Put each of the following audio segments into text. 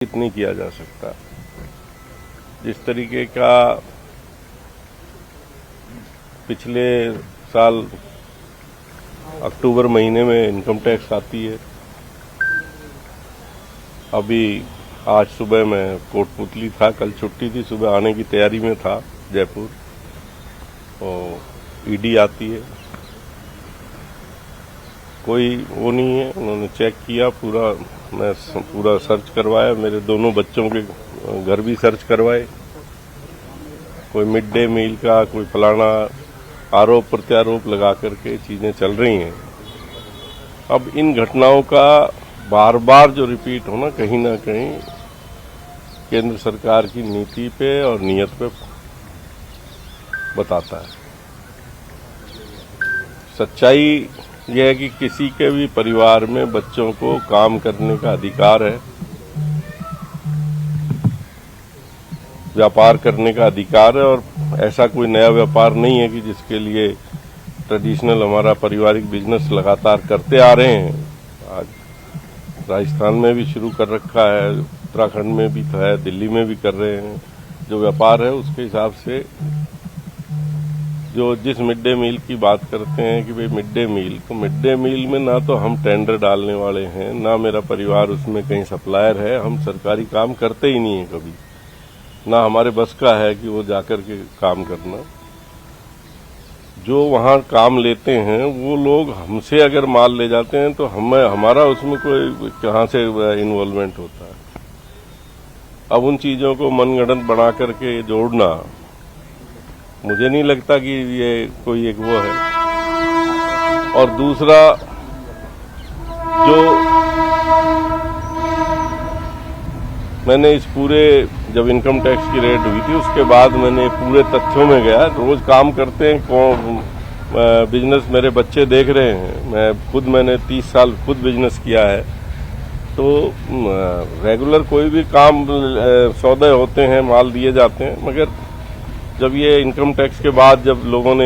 नहीं किया जा सकता। जिस तरीके का पिछले साल अक्टूबर महीने में इनकम टैक्स आती है, अभी आज सुबह मैं कोटपुतली था, कल छुट्टी थी, सुबह आने की तैयारी में था जयपुर, और ईडी आती है, कोई वो नहीं है। उन्होंने चेक किया पूरा, मैं पूरा सर्च करवाया, मेरे दोनों बच्चों के घर भी सर्च करवाए, कोई मिड डे मील का कोई फलाना आरोप प्रत्यारोप लगा करके चीजें चल रही हैं। अब इन घटनाओं का बार बार जो रिपीट होना कहीं ना कहीं केंद्र सरकार की नीति पे और नीयत पे बताता है। सच्चाई यह है कि किसी के भी परिवार में बच्चों को काम करने का अधिकार है, व्यापार करने का अधिकार है, और ऐसा कोई नया व्यापार नहीं है कि जिसके लिए ट्रेडिशनल हमारा पारिवारिक बिजनेस लगातार करते आ रहे हैं। आज राजस्थान में भी शुरू कर रखा है, उत्तराखंड में भी है, दिल्ली में भी कर रहे हैं। जो व्यापार है उसके हिसाब से जो जिस मिड डे मील की बात करते हैं कि भाई मिड डे मील, तो मिड डे मील में ना तो हम टेंडर डालने वाले हैं, ना मेरा परिवार उसमें कहीं सप्लायर है, हम सरकारी काम करते ही नहीं है कभी, ना हमारे बस का है कि वो जाकर के काम करना। जो वहां काम लेते हैं वो लोग हमसे अगर माल ले जाते हैं तो हमारा उसमें कोई कहां से इन्वॉल्वमेंट होता है। अब उन चीजों को मनगढ़ंत बना करके जोड़ना, मुझे नहीं लगता कि ये कोई एक वो है। और दूसरा, जो मैंने इस पूरे जब इनकम टैक्स की रेड हुई थी उसके बाद मैंने पूरे तथ्यों में गया। रोज काम करते हैं, कौन बिजनेस मेरे बच्चे देख रहे हैं, मैंने 30 साल खुद बिजनेस किया है, तो रेगुलर कोई भी काम सौदे होते हैं, माल दिए जाते हैं। मगर जब ये इनकम टैक्स के बाद जब लोगों ने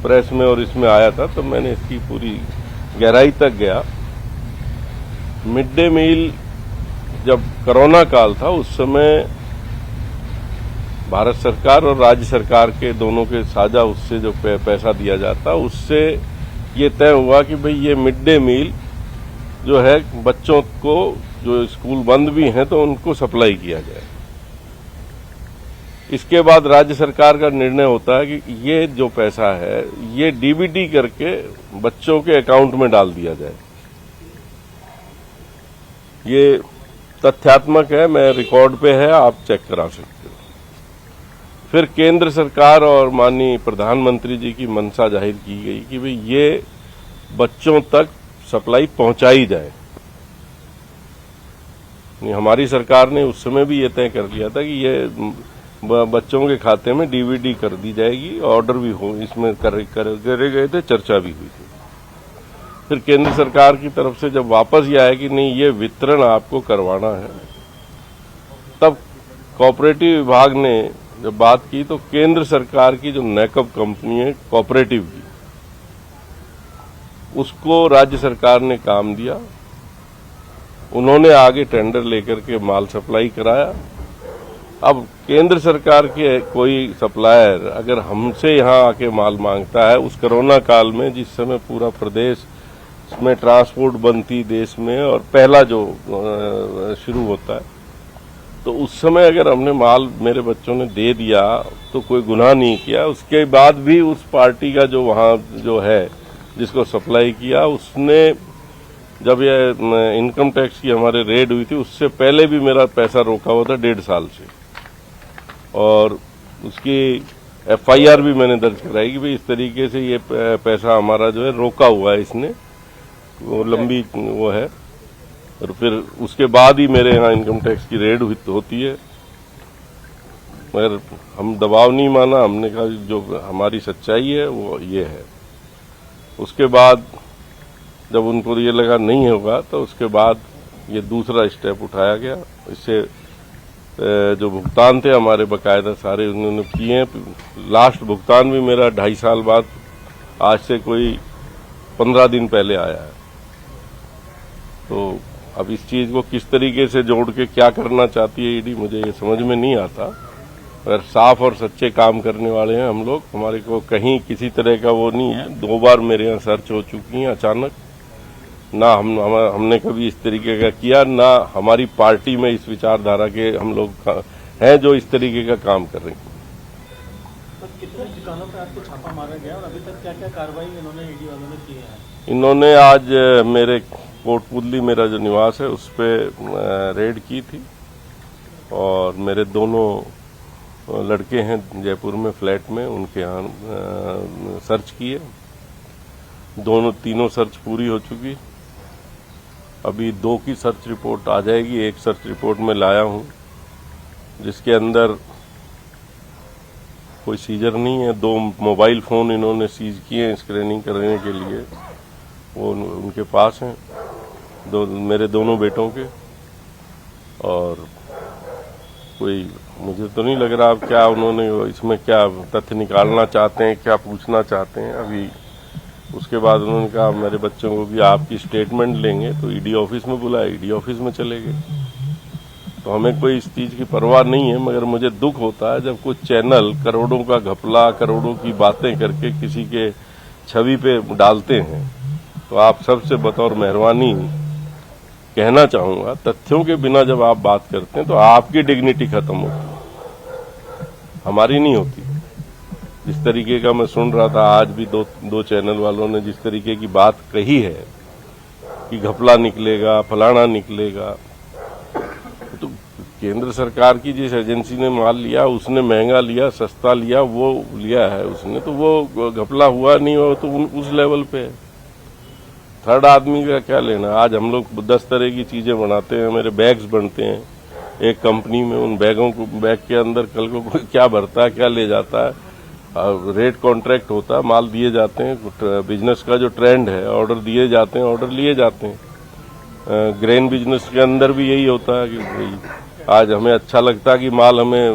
प्रेस में और इसमें आया था, तो मैंने इसकी पूरी गहराई तक गया। मिड डे मील जब कोरोना काल था उस समय भारत सरकार और राज्य सरकार के दोनों के साझा उससे जो पैसा दिया जाता, उससे ये तय हुआ कि भाई ये मिड डे मील जो है बच्चों को, जो स्कूल बंद भी हैं तो उनको सप्लाई किया जाए। इसके बाद राज्य सरकार का निर्णय होता है कि ये जो पैसा है ये डीबीटी करके बच्चों के अकाउंट में डाल दिया जाए। ये तथ्यात्मक है, मैं रिकॉर्ड पे है, आप चेक करा सकते हो। फिर केंद्र सरकार और माननीय प्रधानमंत्री जी की मंशा जाहिर की गई कि भाई ये बच्चों तक सप्लाई पहुंचाई जाए। हमारी सरकार ने उस समय भी ये तय कर लिया था कि ये बच्चों के खाते में डीबीटी कर दी जाएगी, ऑर्डर भी हो इसमें करे गए थे, चर्चा भी हुई थी। फिर केंद्र सरकार की तरफ से जब वापस ये आया कि नहीं ये वितरण आपको करवाना है, तब कोऑपरेटिव विभाग ने जब बात की तो केंद्र सरकार की जो नेकअप कंपनी है कोऑपरेटिव की, उसको राज्य सरकार ने काम दिया। उन्होंने आगे टेंडर लेकर के माल सप्लाई कराया। अब केंद्र सरकार के कोई सप्लायर अगर हमसे यहां आके माल मांगता है, उस कोरोना काल में जिस समय पूरा प्रदेश में ट्रांसपोर्ट बंद थी देश में और पहला जो शुरू होता है, तो उस समय अगर हमने माल मेरे बच्चों ने दे दिया तो कोई गुनाह नहीं किया। उसके बाद भी उस पार्टी का जो वहां जो है जिसको सप्लाई किया, उसने जब ये इनकम टैक्स की हमारे रेड हुई थी उससे पहले भी मेरा पैसा रोका हुआ था 1.5 साल से, और उसकी एफआईआर भी मैंने दर्ज कराई कि भाई इस तरीके से ये पैसा हमारा जो है रोका हुआ है, इसने वो लंबी वो है। और फिर उसके बाद ही मेरे यहाँ इनकम टैक्स की रेड होती है। मगर हम दबाव नहीं माना, हमने कहा जो हमारी सच्चाई है वो ये है। उसके बाद जब उनको ये लगा नहीं होगा तो उसके बाद ये दूसरा स्टेप उठाया गया। इससे जो भुगतान थे हमारे बकायदा सारे उन्होंने किए हैं। लास्ट भुगतान भी मेरा 2.5 साल बाद, आज से कोई 15 दिन पहले आया है। तो अब इस चीज को किस तरीके से जोड़ के क्या करना चाहती है ईडी, मुझे ये समझ में नहीं आता। अगर साफ और सच्चे काम करने वाले हैं हम लोग, हमारे को कहीं किसी तरह का वो नहीं है। 2 बार मेरे यहाँ सर्च हो चुकी हैं अचानक, ना हमने कभी इस तरीके का किया, ना हमारी पार्टी में इस विचारधारा के हम लोग हैं जो इस तरीके का काम कर रहे हैं। कितने ठिकानों पर आपको छापा मारा गया और अभी तक क्या क्या कार्रवाई इन्होंने ईडी वालों ने की है? इन्होंने आज मेरे कोटपुतली मेरा जो निवास है उस पर रेड की थी और मेरे दोनों लड़के हैं जयपुर में फ्लैट में, उनके यहाँ सर्च किए। तीनों सर्च पूरी हो चुकी। अभी 2 की सर्च रिपोर्ट आ जाएगी। एक सर्च रिपोर्ट में लाया हूं जिसके अंदर कोई सीजर नहीं है। 2 मोबाइल फोन इन्होंने सीज किए हैं स्क्रीनिंग करने के लिए, वो उनके पास हैं, मेरे दोनों बेटों के। और कोई मुझे तो नहीं लग रहा अब क्या उन्होंने इसमें क्या तथ्य निकालना चाहते हैं, क्या पूछना चाहते हैं। अभी उसके बाद उन्होंने कहा मेरे बच्चों को भी आपकी स्टेटमेंट लेंगे, तो ईडी ऑफिस में बुलाया, ईडी ऑफिस में चले गए। तो हमें कोई इस चीज की परवाह नहीं है, मगर मुझे दुख होता है जब कुछ चैनल करोड़ों का घपला, करोड़ों की बातें करके किसी के छवि पे डालते हैं। तो आप सबसे बतौर मेहरबानी कहना चाहूंगा, तथ्यों के बिना जब आप बात करते हैं तो आपकी डिग्निटी खत्म होती है, हमारी नहीं होती। जिस तरीके का मैं सुन रहा था आज भी दो चैनल वालों ने जिस तरीके की बात कही है कि घपला निकलेगा, फलाना निकलेगा, तो केंद्र सरकार की जिस एजेंसी ने माल लिया उसने महंगा लिया, सस्ता लिया, वो लिया है उसने, तो वो घपला हुआ नहीं हुआ तो उस लेवल पे है। थर्ड आदमी का क्या लेना। आज हम लोग 10 तरह की चीजें बनाते हैं, मेरे बैग्स बनते हैं एक कंपनी में, उन बैग के अंदर कल को कोई क्या भरता है, क्या ले जाता है, रेट कॉन्ट्रैक्ट होता है, माल दिए जाते हैं। बिजनेस का जो ट्रेंड है, ऑर्डर दिए जाते हैं, ऑर्डर लिए जाते हैं। ग्रेन बिजनेस के अंदर भी यही होता है कि भाई आज हमें अच्छा लगता है कि माल हमें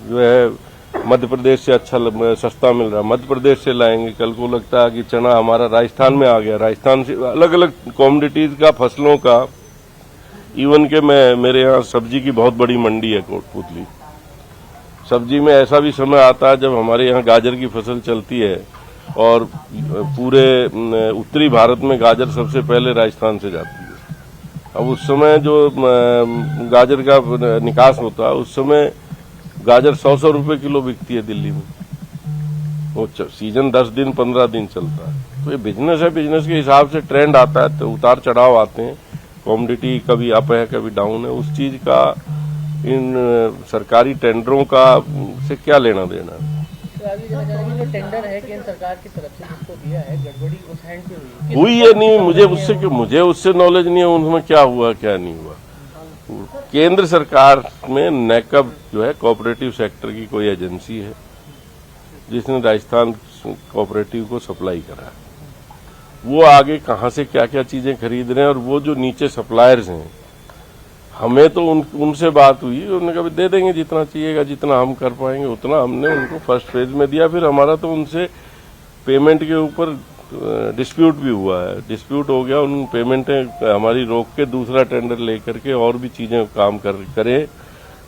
जो है मध्य प्रदेश से अच्छा सस्ता मिल रहा है, मध्य प्रदेश से लाएंगे। कल को लगता है कि चना हमारा राजस्थान में आ गया, राजस्थान से अलग अलग कॉमोडिटीज का, फसलों का। इवन के मेरे यहाँ सब्जी की बहुत बड़ी मंडी है कोटपुतली। सब्जी में ऐसा भी समय आता है जब हमारे यहाँ गाजर की फसल चलती है और पूरे उत्तरी भारत में गाजर सबसे पहले राजस्थान से जाती है। अब उस समय जो गाजर का निकास होता है, उस समय गाजर 100 रुपए किलो बिकती है दिल्ली में। वो सीजन 10 दिन 15 दिन चलता है। तो ये बिजनेस है, बिजनेस के हिसाब से ट्रेंड आता है, तो उतार चढ़ाव आते हैं। कॉमोडिटी कभी अप है कभी डाउन है। उस चीज का इन सरकारी टेंडरों का से क्या लेना देना है। जो टेंडर है केंद्र सरकार की तरफ से जिसको दिया है, गड़बड़ी उस हैंड पे हुई है नहीं, मुझे उससे नॉलेज नहीं है उनमें क्या हुआ क्या नहीं हुआ। केंद्र सरकार में नैकब जो है कोऑपरेटिव सेक्टर की कोई एजेंसी है जिसने राजस्थान कोऑपरेटिव को सप्लाई करा है। वो आगे कहां से क्या क्या चीजें खरीद रहे हैं, और वो जो नीचे सप्लायर्स हैं, हमें तो उनसे बात हुई, उन्होंने कहा दे देंगे जितना चाहिएगा, जितना हम कर पाएंगे उतना। हमने उनको फर्स्ट फेज में दिया, फिर हमारा तो उनसे पेमेंट के ऊपर डिस्प्यूट भी हुआ है। डिस्प्यूट हो गया, उन पेमेंटें हमारी रोक के दूसरा टेंडर लेकर के और भी चीजें काम करें।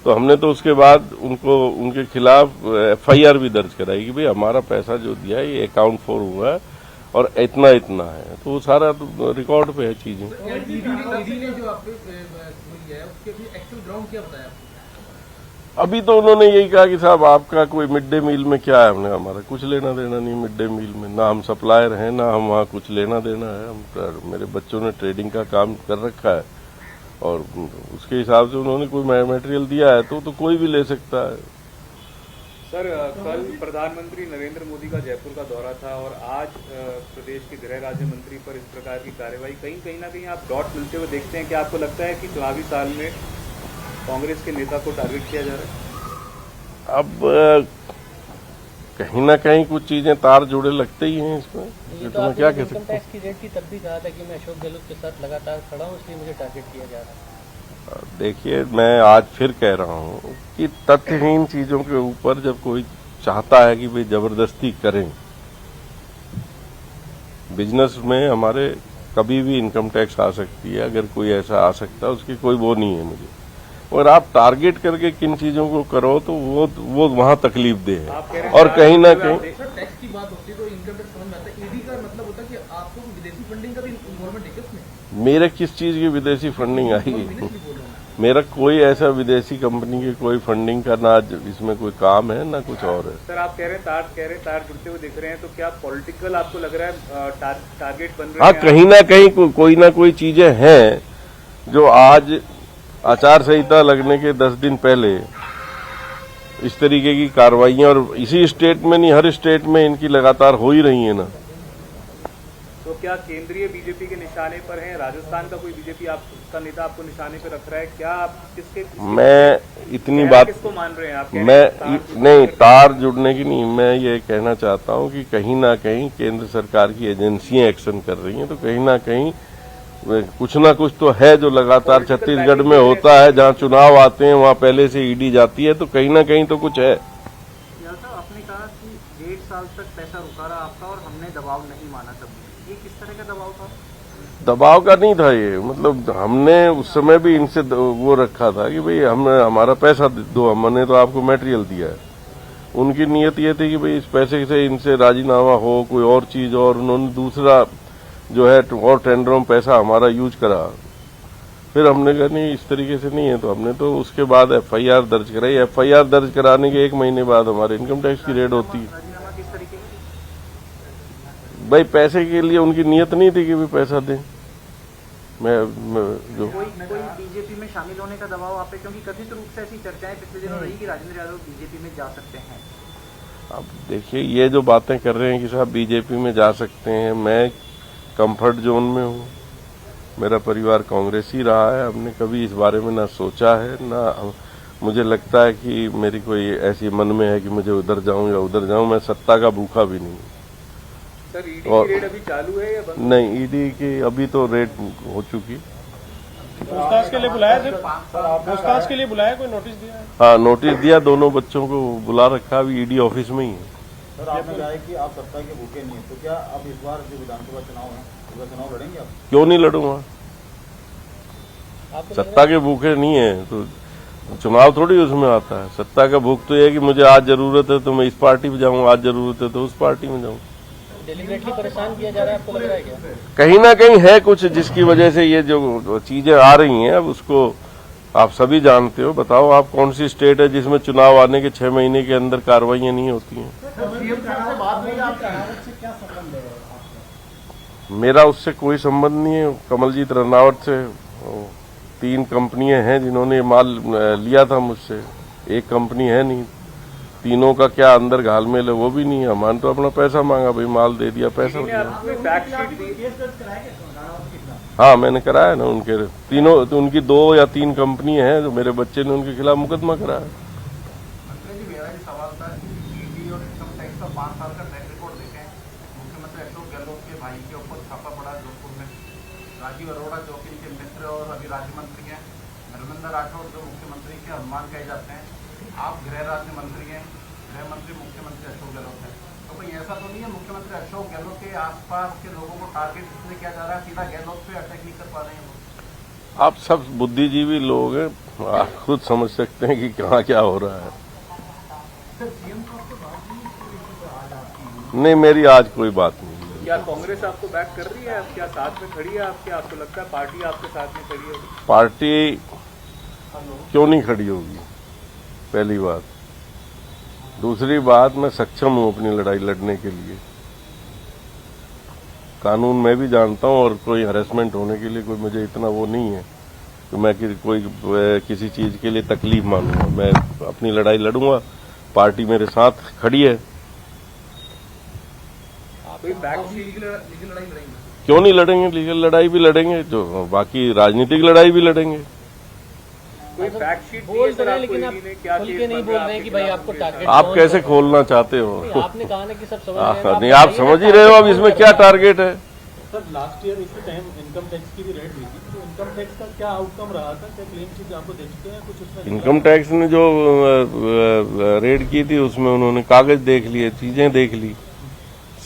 तो हमने तो उसके बाद उनके खिलाफ FIR भी दर्ज कराई कि भाई हमारा पैसा जो दिया ये अकाउंट फॉर हुआ है और इतना इतना है। तो वो सारा रिकॉर्ड पे है चीजें। अभी तो उन्होंने यही कहा कि साहब आपका कोई मिड डे मील में क्या है। हमने हमारा कुछ लेना देना नहीं मिड डे मील में, ना हम सप्लायर हैं, ना हम वहाँ कुछ लेना देना है। मेरे बच्चों ने ट्रेडिंग का काम कर रखा है और उसके हिसाब से उन्होंने कोई मटेरियल दिया है तो कोई भी ले सकता है। सर, कल प्रधानमंत्री नरेंद्र मोदी का जयपुर का दौरा था और आज प्रदेश के गृह राज्य मंत्री पर इस प्रकार की कार्रवाई, कहीं ना कहीं आप डॉट मिलते हुए देखते हैं कि आपको लगता है कि चुनावी साल में कांग्रेस के नेता को टारगेट किया जा रहा है? अब कहीं ना कहीं कुछ चीजें तार जुड़े लगते ही हैं इसमें। तो मैं क्या कह सकता हूं? टैक्स की रेट की तब भी कहा था कि मैं अशोक गहलोत के साथ लगातार खड़ा हूं, इसलिए मुझे टारगेट किया जा रहा है। देखिए, मैं आज फिर कह रहा हूं कि तथ्यहीन चीजों के ऊपर जब कोई चाहता है कि भाई जबरदस्ती करें। बिजनेस में हमारे कभी भी इनकम टैक्स आ सकती है, अगर कोई ऐसा आ सकता है उसकी कोई वो नहीं है मुझे। और आप टारगेट करके किन चीजों को करो तो वो वहां तकलीफ दे है। आप कह रहे हैं और कहीं ना कहीं सर टैक्स की बात होती है तो इनकम टैक्स समझ में आता है। ईडी का मतलब होता है कि आपको विदेशी फंडिंग का भी इन्वॉल्वमेंट है क्या उसमें? मेरे किस चीज की विदेशी फंडिंग आई है? मेरा कोई ऐसा विदेशी कंपनी की कोई फंडिंग का ना इसमें कोई काम है ना कुछ और है। सर आप कह रहे हैं तार जुड़ते हुए दिख रहे हैं, तो क्या पॉलिटिकल आपको लग रहा है टारगेट बन रहे हाँ, हैं? कहीं ना कहीं कोई ना कोई चीजें हैं जो आज आचार संहिता लगने के 10 दिन पहले इस तरीके की कार्रवाइयां, और इसी स्टेट में नहीं हर स्टेट में इनकी लगातार हो ही रही है ना। तो क्या केंद्रीय बीजेपी के निशाने पर हैं? राजस्थान का कोई बीजेपी आपका नेता आपको निशाने पर रख रहा है क्या? आप किसके मैं इतनी बात किसको मान रहे हैं आप? नहीं, तार जुड़ने की नहीं, मैं ये कहना चाहता हूं कि कहीं ना कहीं केंद्र सरकार की एजेंसियां एक्शन कर रही हैं, तो कहीं ना कहीं कुछ ना कुछ तो है जो लगातार छत्तीसगढ़ में होता है। जहां चुनाव आते हैं वहां पहले से ईडी जाती है, तो कहीं ना कहीं तो कुछ है। आपने कहा कि 1.5 साल तक पैसा रुका रहा आपका और हमने दबाव नहीं माना कभी। ये किस तरह का दबाव था? दबाव का नहीं था ये, मतलब हमने उस समय भी इनसे वो रखा था कि भाई हमारा पैसा दो, हमने तो आपको मटेरियल दिया है। उनकी नीयत ये थी कि भाई इस पैसे से इनसे राजीनामा हो, कोई और चीज, और उन्होंने दूसरा जो है और टेंडरों में पैसा हमारा यूज करा। फिर हमने कहा नहीं, इस तरीके से नहीं है, तो हमने तो उसके बाद एफआईआर दर्ज कराई। एफआईआर दर्ज कराने के 1 महीने बाद हमारे इनकम टैक्स की रेड होती है। राजीनामा किस तरीके का? भाई पैसे के लिए उनकी नीयत नहीं थी कि भी पैसा दें। मैं जो कोई बीजेपी में शामिल होने का दबाव आप पे, क्योंकि कथित रूप से ऐसी चर्चाएं पिछले दिनों रही कि राजेंद्र यादव बीजेपी में जा सकते हैं। अब देखिए, ये जो बातें कर रहे हैं कि साहब बीजेपी में जा सकते हैं, मैं कंफर्ट जोन में हूँ। मेरा परिवार कांग्रेस ही रहा है, हमने कभी इस बारे में ना सोचा है, ना मुझे लगता है कि मेरी कोई ऐसी मन में है कि मुझे उधर जाऊं या उधर जाऊं। मैं सत्ता का भूखा भी नहीं। सर ईडी की रेड अभी चालू है या बंद? नहीं, ईडी की अभी तो रेड हो चुकी। पूछताछ के लिए बुलाया सर? पूछताछ के लिए बुलाया, कोई नोटिस दिया है? हाँ, नोटिस दिया, दोनों बच्चों को बुला रखा, अभी ईडी ऑफिस में ही है। सर आपने कहा है कि आप सत्ता के भूखे नहीं है, तो क्या अब इस बार जो विधानसभा चुनाव है उसका चुनाव लड़ेंगे आप? क्यों नहीं लड़ूंगा? सत्ता के भूखे नहीं है तो चुनाव थोड़ी उसमें आता है। सत्ता का भूख तो ये है कि मुझे आज जरूरत है तो मैं इस पार्टी में जाऊं, आज जरूरत है तो उस पार्टी में जाऊं। डेलिबरेटली परेशान किया जा रहा है, आपको लग रहा है क्या? कहीं ना कहीं है कुछ जिसकी वजह से ये जो चीजें आ रही हैं, अब उसको आप सभी जानते हो। बताओ आप कौन सी स्टेट है जिसमें चुनाव आने के 6 महीने के अंदर कार्रवाइयां नहीं होती हैं? मेरा उससे कोई संबंध नहीं है। कमलजीत रनावत से 3 कंपनियां हैं जिन्होंने माल लिया था मुझसे, एक कंपनी है नहीं। तीनों का क्या अंदर घालमेल है वो भी नहीं है। हमने तो अपना पैसा मांगा, भाई माल दे दिया, पैसा दिया। हाँ, मैंने कराया ना उनके तीनों, तो उनकी 2 या 3 कंपनी हैं जो मेरे बच्चे ने उनके खिलाफ मुकदमा कराया। मेरा ये सवाल था, ईडी और इनकम टैक्स का 5 साल का ट्रैक रिकॉर्ड देखें। मुख्यमंत्री अशोक गहलोत के भाई के ऊपर छापा पड़ा जोधपुर में। राजीव अरोड़ा जो कि इनके मित्र और अभी राज्य मंत्री हैं। धर्मेंद्र राठौड़ जो मुख्यमंत्री के अनुमान कहे जाते हैं। आप गृह राज्य मंत्री हैं, गृह मंत्री मुख्यमंत्री अशोक गहलोत है, तो कोई ऐसा तो नहीं है मुख्यमंत्री अशोक गहलोत के आसपास के लोगों को टारगेट इसलिए किया जा रहा है, सीधा गहलोत पे अटैक नहीं कर पा रहे हैं वो? आप सब बुद्धिजीवी लोग हैं, आप खुद समझ सकते हैं कि कहाँ क्या हो रहा है। नहीं, मेरी आज कोई बात नहीं। क्या कांग्रेस आपको बैक कर रही है? क्या साथ में खड़ी है आपके? आपको लगता है पार्टी आपके साथ में खड़ी है? पार्टी क्यों नहीं खड़ी होगी, पहली बात। दूसरी बात, मैं सक्षम हूं अपनी लड़ाई लड़ने के लिए। कानून मैं भी जानता हूं, और कोई हरेसमेंट होने के लिए कोई मुझे इतना वो नहीं है कि मैं कोई किसी चीज के लिए तकलीफ मानूंगा। मैं अपनी लड़ाई लड़ूंगा, पार्टी मेरे साथ खड़ी है। कोई बैकशीट लीगल लड़ाई लड़ेंगे? क्यों नहीं लड़ेंगे? लीगल लड़ाई भी लड़ेंगे, जो बाकी राजनीतिक लड़ाई भी लड़ेंगे। कोई बैकशीट बोल तो रहे, लेकिन आप खुल के नहीं बोल रहे हैं कि भाई आपको टारगेट। आप कैसे खोलना चाहते हो? आपने कहा ना कि सब समझ रहे हैं। नहीं, आप समझ ही रहे हो अब इसमें क्या टारगेट है। सर लास्ट ईयर इसी टाइम इनकम टैक्स की भी रेड हुई थी, तो इनकम टैक्स का क्या आउटकम रहा था? क्या क्लीन चीज आपको दे चुके हैं कुछ उसमें? इनकम टैक्स ने जो रेड की थी उसमें उन्होंने कागज देख लिए, चीजें देख ली,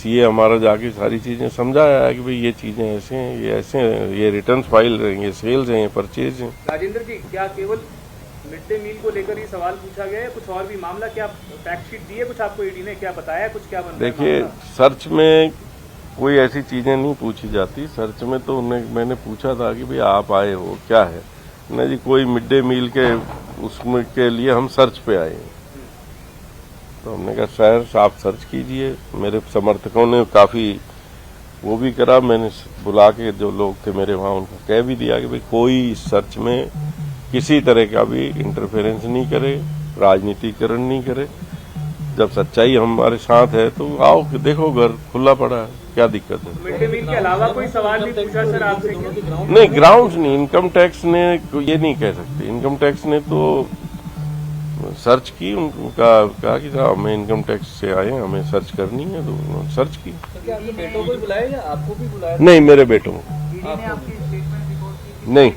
सीए हमारा जाके सारी चीजें समझाया है कि भाई ये चीजें ऐसे हैं, ये ऐसे हैं, ये रिटर्न फाइल हैं, ये सेल्स हैं, ये परचेज हैं। राजेंद्र जी, क्या केवल मिड डे मील को लेकर ही सवाल पूछा गया है, कुछ और भी मामला? क्या फैक्ट शीट दी है कुछ आपको ईडी ने, क्या बताया कुछ, क्या बन रहा है देखिए, मामला? सर्च में कोई ऐसी चीजें नहीं पूछी जाती। सर्च में तो मैंने पूछा था कि भाई आप आए हो, क्या है ना जी, कोई मिड डे मील के उसमें के लिए हम सर्च पे आए हैं। तो हमने कहा सर आप सर्च कीजिए। मेरे समर्थकों ने काफी वो भी करा, मैंने बुला के जो लोग थे मेरे वहां उनको कह भी दिया कि भाई कोई इस सर्च में किसी तरह का भी इंटरफेरेंस नहीं करे, राजनीतिकरण नहीं करे। जब सच्चाई हमारे साथ है तो आओ कि देखो, घर खुला पड़ा है, क्या दिक्कत है? मिड डे मील के अलावा कोई सवाल नहीं पूछा सर आपसे? नहीं, ग्राउंड्स नहीं, इनकम टैक्स ने ये नहीं कह सकते। इनकम टैक्स ने तो सर्च की, उनका कहा कि साहब हमें इनकम टैक्स से आए हैं, हमें सर्च करनी है, तो उन्होंने सर्च की। तो क्या आपके बेटों को बुलाया या आपको भी बुलाया? नहीं, मेरे बेटों को नहीं,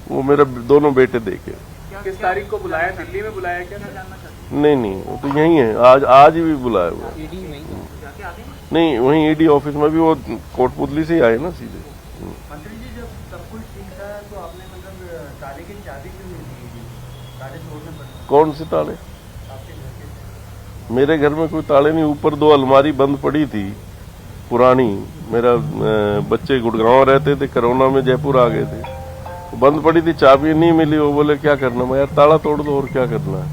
वो मेरे दोनों बेटे देखे। किस तारीख को बुलाया? दिल्ली में बुलाया क्या सर? नहीं, वो तो यही है, आज भी बुलाया हुआ। ईडी में नहीं, वहीं ईडी ऑफिस में भी, वो कोटपुतली से ही आए ना सीधे। मंत्री जी, जब सब कुछ ठीक था तो आपने मतलब ताले की चाबी क्यों नहीं दी? ताले तोड़ने पड़े कौन से ताले? आपके घर के? मेरे घर में कोई ताले नहीं। ऊपर 2 अलमारी बंद पड़ी थी पुरानी। मेरा बच्चे गुड़गांव रहते थे, कोरोना में जयपुर आ गए थे, बंद पड़ी थी, चाबी नहीं मिली। वो बोले क्या करना? मैं यार ताला तोड़ दो, और क्या करना है?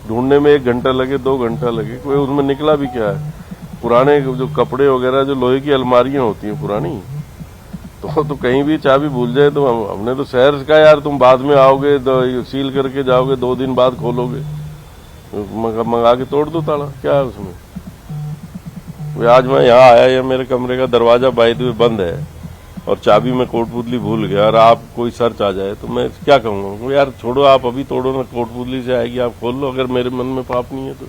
ढूंढने में 1 घंटा लगे, 2 घंटा लगे, कोई उसमें निकला भी क्या है? पुराने जो कपड़े वगैरह, जो लोहे की अलमारियां होती हैं पुरानी, तो कहीं भी चाबी भूल जाए तो हमने तो शहर का, यार तुम बाद में आओगे तो सील करके जाओगे, 2 दिन बाद खोलोगे, मंगा के तोड़ दो ताला, क्या है उसमें? आज मैं यहाँ आया, या मेरे कमरे का दरवाजा बाय द वे बंद है और चाबी में कोटपुतली भूल गया, और आप कोई सर्च आ जाए तो मैं क्या कहूँगा? यार छोड़ो, आप अभी तोड़ो ना, कोटपुतली से आएगी, आप खोल लो, अगर मेरे मन में पाप नहीं है तो।